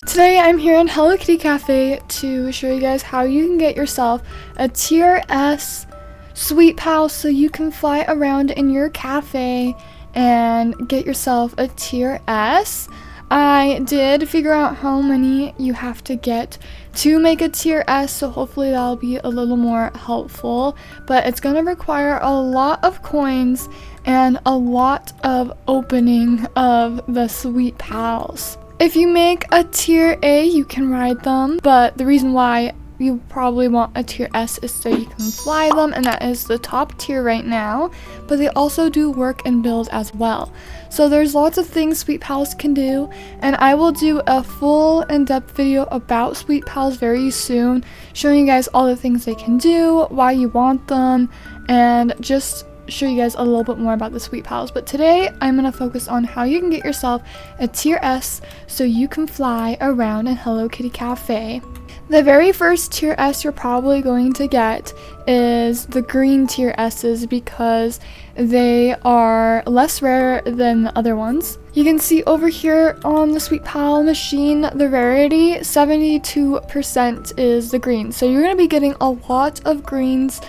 Today I'm here in Hello Kitty Cafe to show you guys how you can get yourself a Tier S Sweet Pal so you can fly around in your cafe and get yourself a Tier S. I did figure out how many you have to get to make a Tier S, so hopefully that'll be a little more helpful, but it's going to require a lot of coins and a lot of opening of the Sweet Pals. If you make a Tier A, you can ride them, but the reason why you probably want a Tier S is so you can fly them, and that is the top tier right now, but they also do work and build as well. So there's lots of things Sweet Pals can do, and I will do a full in-depth video about Sweet Pals very soon, showing you guys all the things they can do, why you want them, and just show you guys a little bit more about the Sweet Pals. But today I'm going to focus on how you can get yourself a Tier S so you can fly around in Hello Kitty Cafe. The very first Tier S you're probably going to get is the green Tier S's because they are less rare than the other ones. You can see over here on the Sweet Pal machine, the rarity, 72% is the green. So you're going to be getting a lot of greens,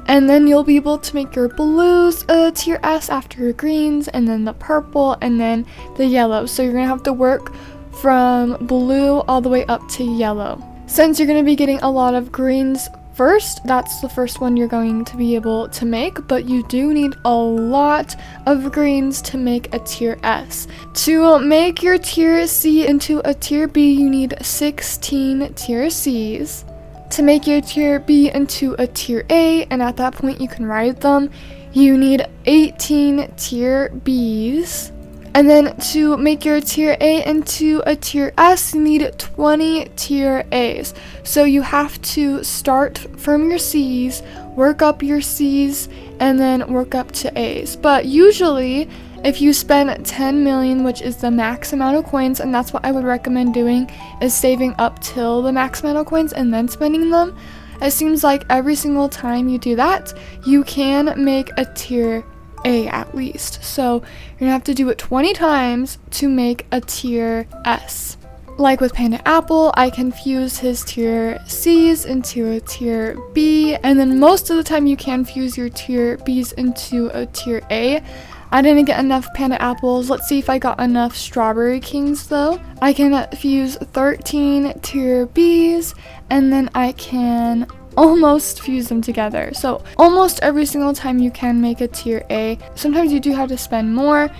and then you'll be able to make your blues a Tier S after your greens, and then the purple, and then the yellow. So you're going to have to work from blue all the way up to yellow. Since you're going to be getting a lot of greens first, that's the first one you're going to be able to make, but you do need a lot of greens to make a Tier S. To make your Tier C into a Tier B, you need 16 Tier Cs. To make your Tier B into a Tier A, and at that point you can ride them, you need 18 Tier Bs. And then to make your Tier A into a Tier S, you need 20 Tier A's. So you have to start from your C's, work up your C's, and then work up to A's. But usually, if you spend 10 million, which is the max amount of coins, and that's what I would recommend doing, is saving up till the max amount of coins and then spending them. It seems like every single time you do that, you can make a Tier A at least. So you're gonna have to do it 20 times to make a Tier S. Like with Panda Apple, I can fuse his Tier C's into a Tier B, and then most of the time you can fuse your Tier B's into a Tier A. I didn't get enough Panda Apples. Let's see if I got enough Strawberry Kings though. I can fuse 13 Tier B's, and then I can almost fuse them together. So almost every single time you can make a Tier A. Sometimes you do have to spend more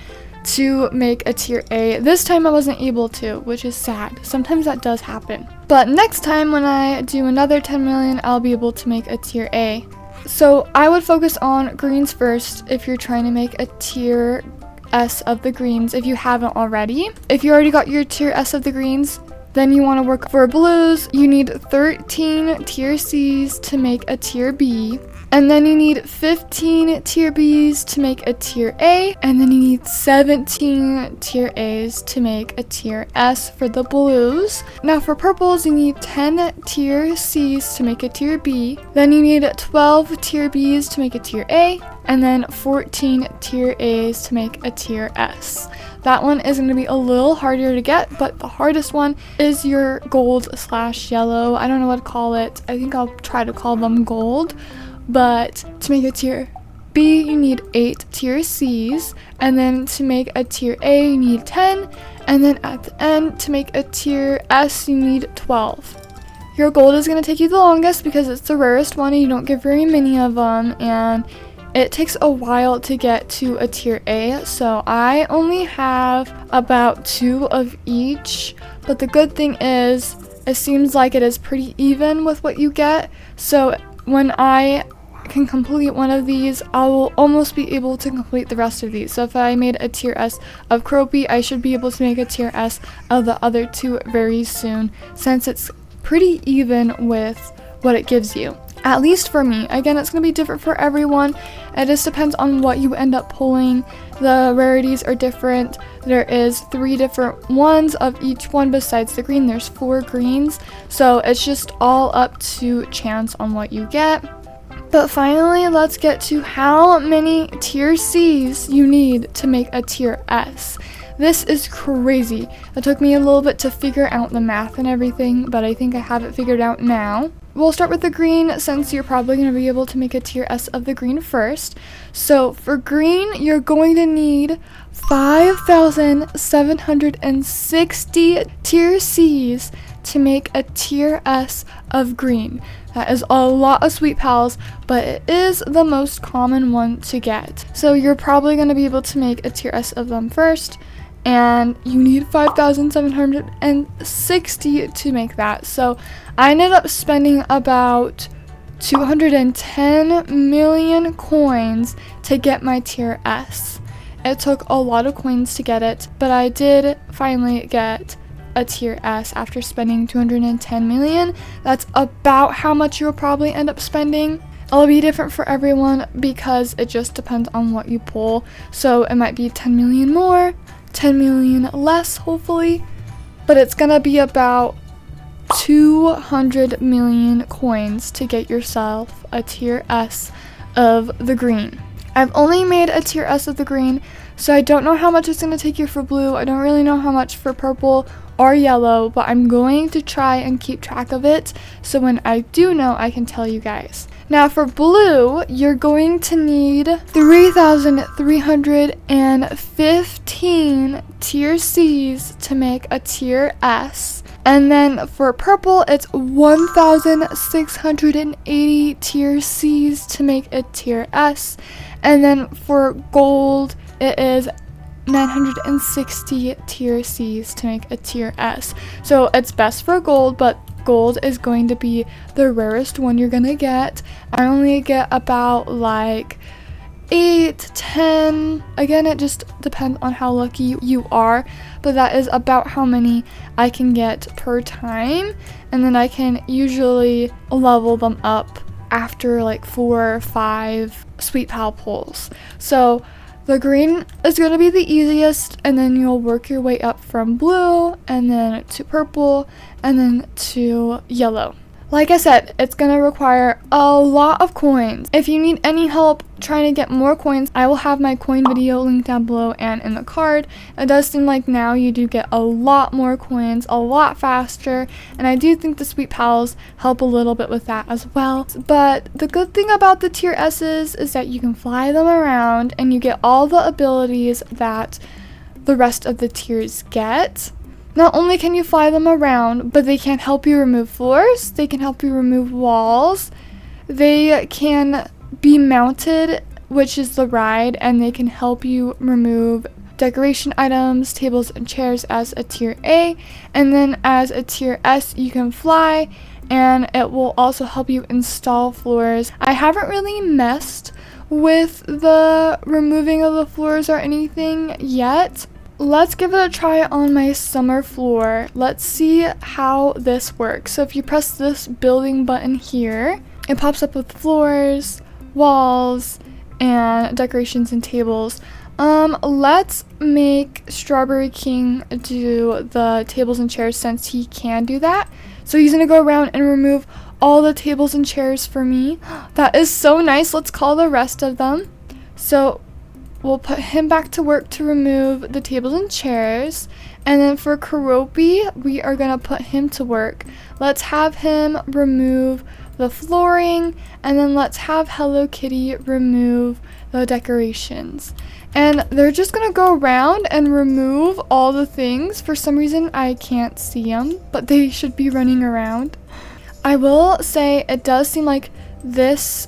to make a Tier A. This time I wasn't able to, which is sad. Sometimes that does happen. But next time when I do another 10 million, I'll be able to make a Tier A. So I would focus on greens first if you're trying to make a Tier S of the greens if you haven't already. If you already got your Tier S of the greens, then you want to work for blues. You need 13 Tier C's to make a Tier B. And then you need 15 Tier B's to make a Tier A. And then you need 17 Tier A's to make a Tier S for the blues. Now for purples, you need 10 Tier C's to make a Tier B. Then you need 12 Tier B's to make a Tier A. And then 14 Tier A's to make a Tier S. That one is going to be a little harder to get, but the hardest one is your gold/yellow. I don't know what to call it. I think I'll try to call them gold. But to make a Tier B, you need 8 Tier C's. And then to make a Tier A, you need 10. And then at the end, to make a Tier S, you need 12. Your gold is going to take you the longest because it's the rarest one and you don't get very many of them. And it takes a while to get to a Tier A, so I only have about 2 of each, but the good thing is, it seems like it is pretty even with what you get, so when I can complete one of these, I will almost be able to complete the rest of these. So if I made a Tier S of Croapy, I should be able to make a Tier S of the other 2 very soon, since it's pretty even with what it gives you. At least for me. Again, it's going to be different for everyone. It just depends on what you end up pulling. The rarities are different. There is 3 different ones of each one besides the green. There's 4 greens. So it's just all up to chance on what you get. But finally, let's get to how many Tier C's you need to make a Tier S. This is crazy. It took me a little bit to figure out the math and everything, but I think I have it figured out now. We'll start with the green since you're probably going to be able to make a tier S of the green first. So for green, you're going to need 5,760 tier C's to make a tier S of green. That is a lot of Sweet Pals, but it is the most common one to get. So you're probably going to be able to make a tier S of them first, and you need 5,760 to make that. So I ended up spending about 210 million coins to get my tier S. It took a lot of coins to get it, but I did finally get a tier S after spending 210 million. That's about how much you'll probably end up spending. It'll be different for everyone because it just depends on what you pull. So it might be 10 million more, 10 million less, hopefully, but it's gonna be about 200 million coins to get yourself a tier S of the green. I've only made a tier S of the green, so I don't know how much it's going to take you for blue. I don't really know how much for purple or yellow, but I'm going to try and keep track of it, so when I do know, I can tell you guys. Now for blue, you're going to need 3,315 tier C's to make a tier S. And then for purple, it's 1,680 tier C's to make a tier S. And then for gold, it is 960 tier C's to make a tier S. So it's best for gold, but gold is going to be the rarest one you're gonna get. I only get about like 8, 10. Again, it just depends on how lucky you are, but that is about how many I can get per time, and then I can usually level them up after like 4 or 5 Sweet Pal pulls. So the green is going to be the easiest, and then you'll work your way up from blue and then to purple and then to yellow. Like I said, it's going to require a lot of coins. If you need any help trying to get more coins, I will have my coin video linked down below and in the card. It does seem like now you do get a lot more coins, a lot faster, and I do think the Sweet Pals help a little bit with that as well. But the good thing about the tier S's is that you can fly them around and you get all the abilities that the rest of the tiers get. Not only can you fly them around, but they can help you remove floors, they can help you remove walls, they can be mounted, which is the ride, and they can help you remove decoration items, tables, and chairs as a tier A, and then as a tier S you can fly, and it will also help you install floors. I haven't really messed with the removing of the floors or anything yet. Let's give it a try on my summer floor. Let's see how this works. So if you press this building button here, it pops up with floors, walls, and decorations and tables. Let's make Strawberry King do the tables and chairs since he can do that. So he's gonna go around and remove all the tables and chairs for me. That is so nice. Let's call the rest of them. So we'll put him back to work to remove the tables and chairs. And then for Karopi, we are going to put him to work. Let's have him remove the flooring. And then let's have Hello Kitty remove the decorations. And they're just going to go around and remove all the things. For some reason, I can't see them, but they should be running around. I will say it does seem like this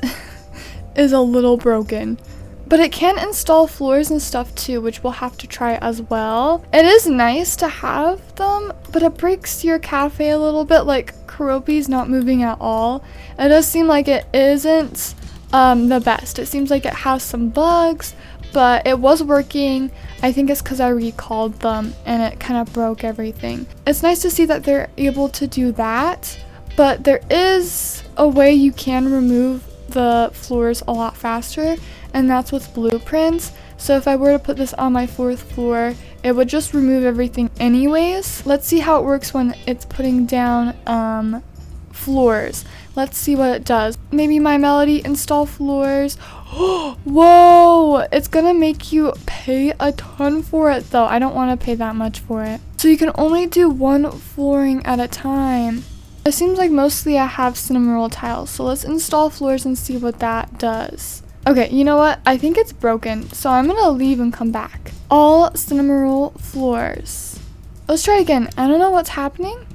is a little broken. But it can install floors and stuff too, which we'll have to try as well. It is nice to have them, but it breaks your cafe a little bit. Like Karopi's not moving at all. It does seem like it isn't the best. It seems like it has some bugs, but it was working. I think it's because I recalled them and it kind of broke everything. It's nice to see that they're able to do that, but there is a way you can remove the floors a lot faster, and that's with blueprints. So if I were to put this on my 4th floor, it would just remove everything anyways. Let's see how it works when it's putting down floors. Let's see what it does. maybe My Melody, install floors. Whoa, it's gonna make you pay a ton for it though. I don't want to pay that much for it. So you can only do one flooring at a time. It seems like mostly I have cinnamon roll tiles, so let's install floors and see what that does. Okay, you know what? I think it's broken, so I'm gonna leave and come back. All cinnamon roll floors. Let's try it again. I don't know what's happening.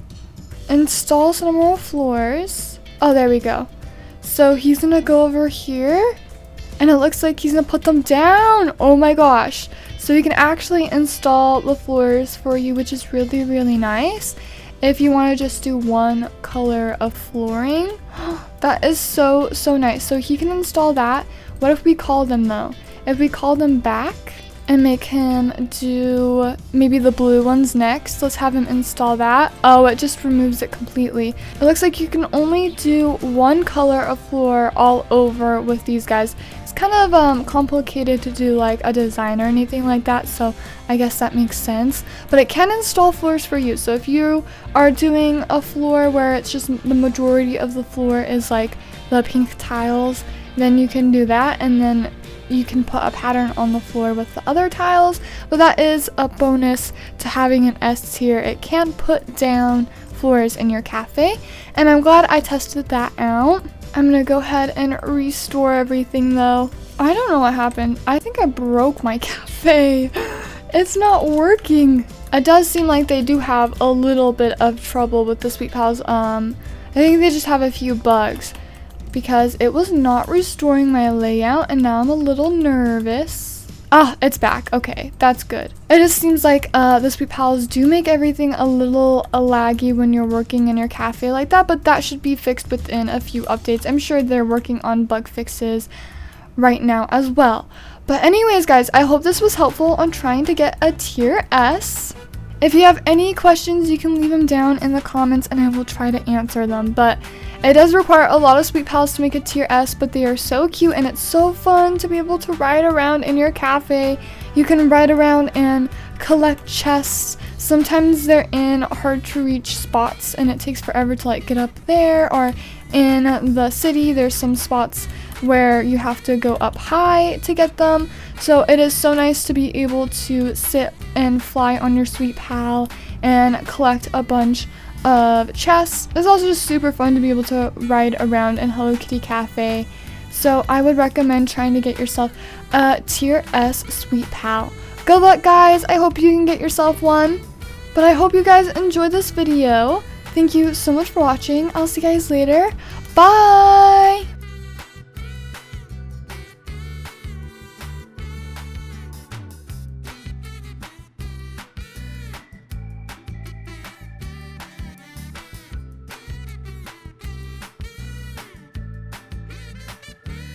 Install cinnamon roll floors. Oh, there we go. So he's gonna go over here, and it looks like he's gonna put them down. Oh my gosh. So you can actually install the floors for you, which is really, really nice. If you want to just do one color of flooring, that is so, so nice. So he can install that. What if we call them though? If we call them back and make him do maybe the blue ones next, let's have him install that. Oh, it just removes it completely. It looks like you can only do one color of floor all over with these guys. It's kind of complicated to do like a design or anything like that, so I guess that makes sense. But it can install floors for you. So if you are doing a floor where it's just the majority of the floor is like the pink tiles, then you can do that, and then you can put a pattern on the floor with the other tiles. But that is a bonus to having an S tier. It can put down floors in your cafe, and I'm glad I tested that out. I'm gonna go ahead and restore everything though. I don't know what happened. I think I broke my cafe. It's not working. It does seem like they do have a little bit of trouble with the Sweet Pals. I think they just have a few bugs, because it was not restoring my layout, and now I'm a little nervous. Ah, it's back. Okay, that's good. It just seems like the Sweet Pals do make everything a little laggy when you're working in your cafe like that, but that should be fixed within a few updates. I'm sure they're working on bug fixes right now as well. But anyways, guys, I hope this was helpful on trying to get a tier S. If you have any questions, you can leave them down in the comments and I will try to answer them. But it does require a lot of Sweet Pals to make a tier S, but they are so cute and it's so fun to be able to ride around in your cafe. You can ride around and collect chests. Sometimes they're in hard to reach spots and it takes forever to like get up there, or in the city there's some spots where you have to go up high to get them. So it is so nice to be able to sit and fly on your Sweet Pal and collect a bunch of chests. It's also just super fun to be able to ride around in Hello Kitty Cafe. So I would recommend trying to get yourself a tier S Sweet Pal. Good luck, guys. I hope you can get yourself one. But I hope you guys enjoyed this video. Thank you so much for watching. I'll see you guys later. Bye!